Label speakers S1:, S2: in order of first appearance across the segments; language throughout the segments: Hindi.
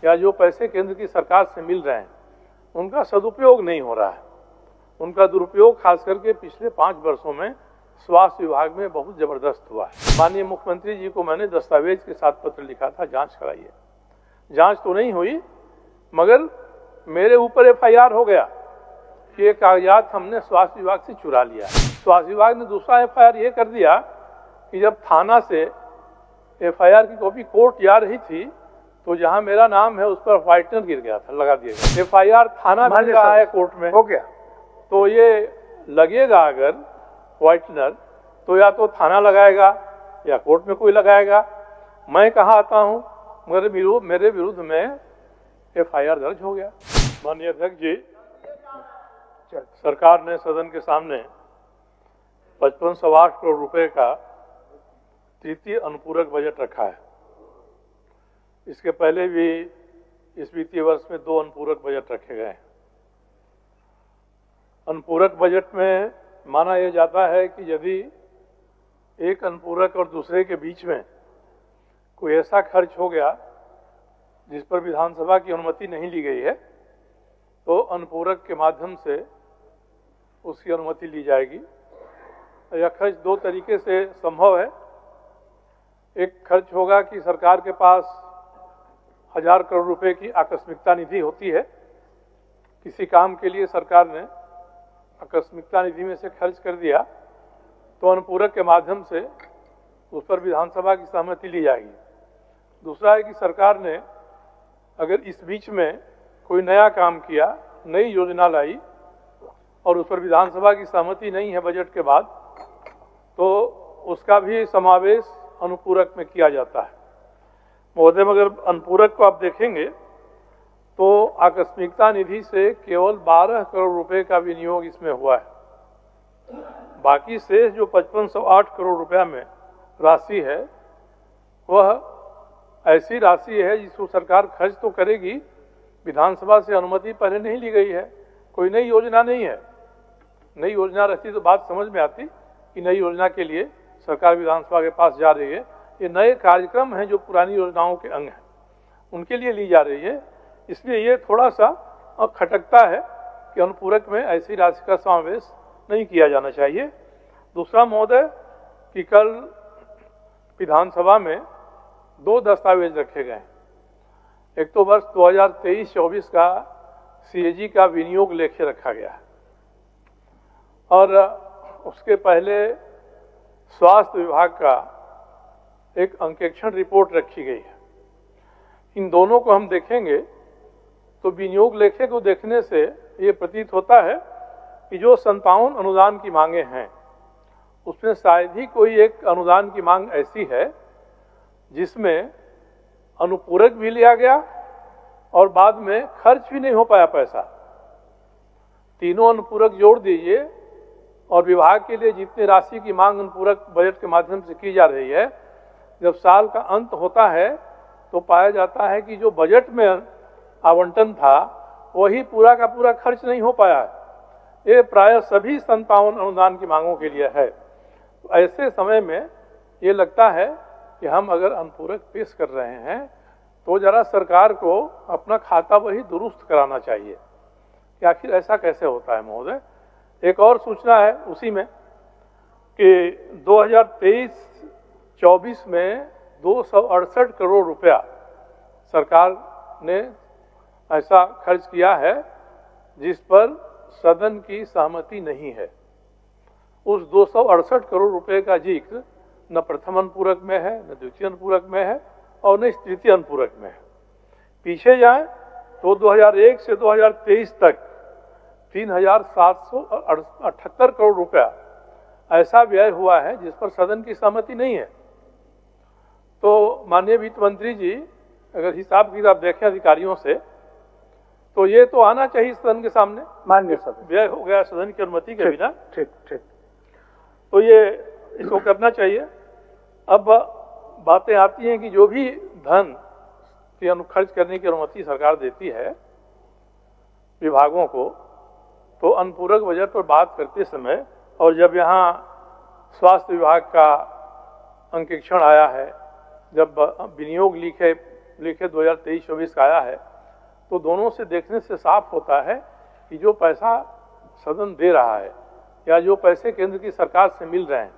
S1: या जो पैसे केंद्र की सरकार से मिल रहे हैं उनका सदुपयोग नहीं हो रहा है। उनका दुरुपयोग खास करके पिछले 5 वर्षों में स्वास्थ्य विभाग में बहुत जबरदस्त हुआ है। माननीय मुख्यमंत्री जी को मैंने दस्तावेज के साथ पत्र लिखा था, जांच कराइए। जांच तो नहीं हुई, मगर मेरे ऊपर FIR हो गया कि ये कागजात हमने स्वास्थ्य विभाग से चुरा लिया। स्वास्थ्य विभाग ने दूसरा FIR ये कर दिया कि जब थाना से FIR की कॉपी कोर्ट जा रही थी तो जहां मेरा नाम है उस पर व्हाइटनर गिर गया था, लगा दिया गया। FIR थाना भेज रहा है कोर्ट में,
S2: हो गया
S1: तो ये लगेगा अगर व्हाइटनर तो या तो थाना लगाएगा या कोर्ट में कोई लगाएगा। मैं कहाँ आता हूँ, मगर मेरे विरुद्ध में FIR दर्ज हो गया। माननीय अध्यक्ष जी, सरकार ने सदन के सामने 5508 करोड़ रुपए का तृतीय अनुपूरक बजट रखा है। इसके पहले भी इस वित्तीय वर्ष में 2 अनुपूरक बजट रखे गए हैं। अनुपूरक बजट में माना यह जाता है कि यदि एक अनुपूरक और दूसरे के बीच में कोई ऐसा खर्च हो गया जिस पर विधानसभा की अनुमति नहीं ली गई है तो अनुपूरक के माध्यम से उसकी अनुमति ली जाएगी। यह खर्च 2 तरीके से संभव है। एक खर्च होगा कि सरकार के पास 1000 करोड़ रुपए की आकस्मिकता निधि होती है, किसी काम के लिए सरकार ने आकस्मिकता निधि में से खर्च कर दिया तो अनुपूरक के माध्यम से उस पर विधानसभा की सहमति ली जाएगी। दूसरा है कि सरकार ने अगर इस बीच में कोई नया काम किया, नई योजना लाई और उस पर विधानसभा की सहमति नहीं है बजट के बाद, तो उसका भी समावेश अनुपूरक में किया जाता है। महोदय, मगर अनुपूरक को आप देखेंगे तो आकस्मिकता निधि से केवल 12 करोड़ रुपए का विनियोग इसमें हुआ है। बाकी शेष जो 5508 करोड़ रुपया में राशि है वह ऐसी राशि है जिसको सरकार खर्च तो करेगी, विधानसभा से अनुमति पहले नहीं ली गई है। कोई नई योजना नहीं है। नई योजना रहती तो बात समझ में आती कि नई योजना के लिए सरकार विधानसभा के पास जा रही है। ये नए कार्यक्रम हैं जो पुरानी योजनाओं के अंग हैं, उनके लिए ली जा रही है। इसलिए ये थोड़ा सा खटकता है कि अनुपूरक में ऐसी राशि का समावेश नहीं किया जाना चाहिए। दूसरा महोदय कि कल विधानसभा में 2 दस्तावेज रखे गए। एक तो वर्ष 2023-24 का CAG का विनियोग लेखे रखा गया है और उसके पहले स्वास्थ्य विभाग का एक अंकेक्षण रिपोर्ट रखी गई है। इन दोनों को हम देखेंगे तो विनियोग लेखे को देखने से ये प्रतीत होता है कि जो 57 अनुदान की मांगे हैं उसमें शायद ही कोई एक अनुदान की मांग ऐसी है जिसमें अनुपूरक भी लिया गया और बाद में खर्च भी नहीं हो पाया पैसा। तीनों अनुपूरक जोड़ दीजिए और विभाग के लिए जितनी राशि की मांग अनुपूरक बजट के माध्यम से की जा रही है, जब साल का अंत होता है तो पाया जाता है कि जो बजट में आवंटन था वही पूरा का पूरा खर्च नहीं हो पाया है। ये प्रायः सभी 57 अनुदान की मांगों के लिए है। तो ऐसे समय में ये लगता है कि हम अगर अनुपूरक पेश कर रहे हैं तो जरा सरकार को अपना खाता वही दुरुस्त कराना चाहिए कि आखिर ऐसा कैसे होता है। महोदय, एक और सूचना है उसी में कि 2023-24 में 268 करोड़ रुपया सरकार ने ऐसा खर्च किया है जिस पर सदन की सहमति नहीं है। उस 268 करोड़ रुपए का जिक्र न प्रथम अनुपूरक में है, न द्वितीय अनुपूरक में है और न तृतीय अनुपूरक में है। पीछे जाएं तो 2001 से 2023 तक 3778 करोड़ रुपया ऐसा व्यय हुआ है जिस पर सदन की सहमति नहीं है। तो माननीय वित्त मंत्री जी अगर हिसाब किताब देखें अधिकारियों से तो ये तो आना चाहिए सदन के सामने।
S2: माननीय सदन
S1: व्यय हो गया सदन की अनुमति के बिना।
S2: ठीक ठीक,
S1: तो ये इसको करना चाहिए। अब बातें आती हैं कि जो भी धन की खर्च करने की अनुमति सरकार देती है विभागों को, तो अनुपूरक बजट पर बात करते समय और जब यहाँ स्वास्थ्य विभाग का अंकेक्षण आया है, जब विनियोग लिखे लिखे 2023-24 का आया है, तो दोनों से देखने से साफ होता है कि जो पैसा सदन दे रहा है या जो पैसे केंद्र की सरकार से मिल रहे हैं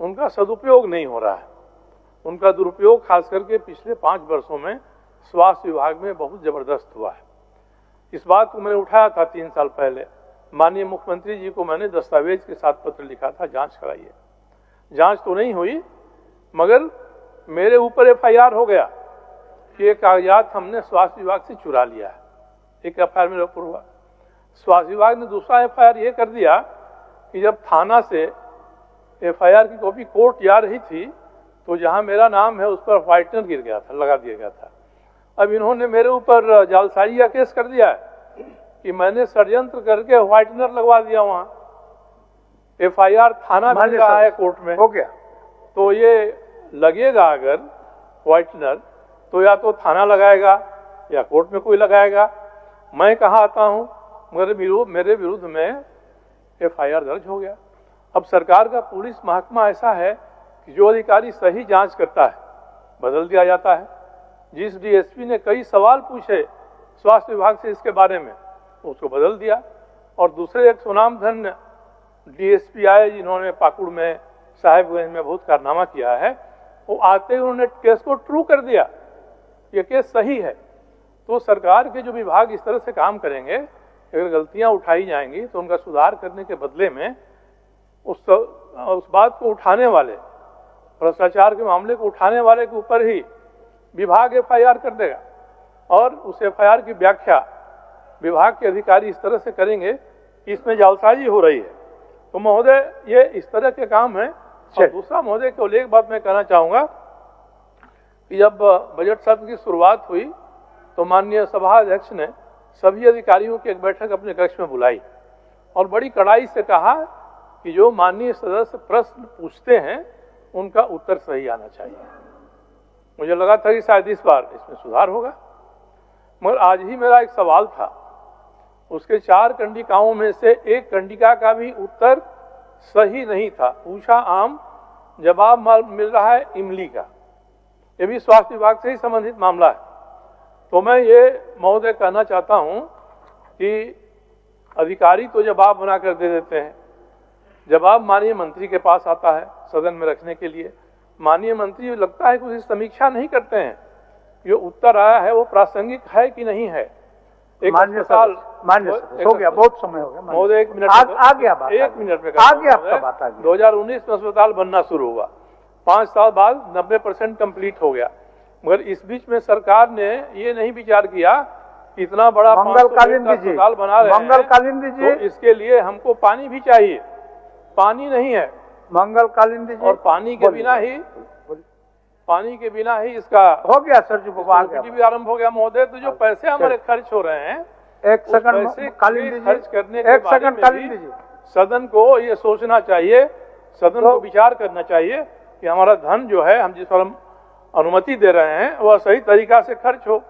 S1: उनका सदुपयोग नहीं हो रहा है। उनका दुरुपयोग खास करके पिछले 5 वर्षों में स्वास्थ्य विभाग में बहुत जबरदस्त हुआ है। इस बात को मैंने उठाया था 3 साल पहले, माननीय मुख्यमंत्री जी को मैंने दस्तावेज के साथ पत्र लिखा था, जांच कराइए। जांच तो नहीं हुई, मगर मेरे ऊपर FIR हो गया कि ये कागजात हमने स्वास्थ्य विभाग से चुरा लिया है। एक FIR मेरे ऊपर हुआ। स्वास्थ्य विभाग ने दूसरा FIR ये कर दिया कि जब थाना से FIR की कॉपी कोर्ट जा रही थी तो जहां मेरा नाम है उस पर व्हाइटनर गिर गया था, लगा दिया गया था। अब इन्होंने मेरे ऊपर जालसाजी का केस कर दिया है कि मैंने षड्यंत्र करके व्हाइटनर लगवा दिया। वहां FIR थाना भी रहा है, कोर्ट में
S2: हो गया।
S1: तो ये लगेगा अगर व्हाइटनर, तो या तो थाना लगाएगा या कोर्ट में कोई लगाएगा। मैं कहाँ आता हूँ, मेरे विरुद्ध में FIR दर्ज हो गया। अब सरकार का पुलिस महकमा ऐसा है कि जो अधिकारी सही जांच करता है बदल दिया जाता है। जिस DSP ने कई सवाल पूछे स्वास्थ्य विभाग से इसके बारे में, उसको बदल दिया। और दूसरे एक सुनामधन्य DSP आए जिन्होंने पाकुड़ में, साहेबगंज में बहुत कारनामा किया है, वो आते ही उन्होंने केस को ट्रू कर दिया, ये केस सही है। तो सरकार के जो विभाग इस तरह से काम करेंगे, अगर गलतियां उठाई जाएंगी तो उनका सुधार करने के बदले में उस बात को उठाने वाले, भ्रष्टाचार के मामले को उठाने वाले के ऊपर ही विभाग FIR कर देगा और उस FIR की व्याख्या विभाग के अधिकारी इस तरह से करेंगे कि इसमें जालसाजी हो रही है। तो महोदय, ये इस तरह के काम है। और दूसरा महोदय, केवल एक बात मैं कहना चाहूंगा कि जब बजट सत्र की शुरुआत हुई तो माननीय सभा अध्यक्ष ने सभी अधिकारियों की एक बैठक अपने कक्ष में बुलाई और बड़ी कड़ाई से कहा कि जो माननीय सदस्य प्रश्न पूछते हैं उनका उत्तर सही आना चाहिए। मुझे लगा था कि शायद इस बार इसमें सुधार होगा, मगर आज ही मेरा एक सवाल था, उसके 4 कंडिकाओं में से एक कंडिका का भी उत्तर सही नहीं था। पूछा आम, जवाब मिल रहा है इमली का। ये भी स्वास्थ्य विभाग से ही संबंधित मामला है। तो मैं ये महोदय कहना चाहता हूं कि अधिकारी तो जवाब बनाकर दे देते हैं, जवाब माननीय मंत्री के पास आता है सदन में रखने के लिए। माननीय मंत्री लगता है कि उसकी समीक्षा नहीं करते हैं, जो उत्तर आया है वो प्रासंगिक है कि नहीं है।
S2: माननीय साल हो गया, बहुत समय हो गया
S1: महोदय। 1 मिनट
S2: आ गया बात,
S1: 1 मिनट में
S2: आ गया आपका बात।
S1: 2019 में अस्पताल बनना शुरू हुआ, 5 साल बाद 90% कंप्लीट हो गया। मगर इस बीच में सरकार ने ये नहीं विचार किया कि इतना बड़ा
S2: मंगलकालीन
S1: अस्पताल बना रहे हैं, तो इसके लिए हमको पानी भी चाहिए। पानी नहीं है,
S2: मंगलकालीन दीजिए।
S1: और पानी के बिना ही इसका
S2: हो गया सर जी,
S1: भी आरंभ हो गया महोदय। तो जो पैसे हमारे खर्च हो रहे हैं,
S2: 1 सेकंड कालीन दीजिए,
S1: खर्च करने के
S2: 1 सेकंड कालीन दीजिए।
S1: सदन को ये सोचना चाहिए, सदन को विचार करना चाहिए कि हमारा धन जो है, हम जिस पर हम अनुमति दे रहे हैं, वह सही तरीका से खर्च हो।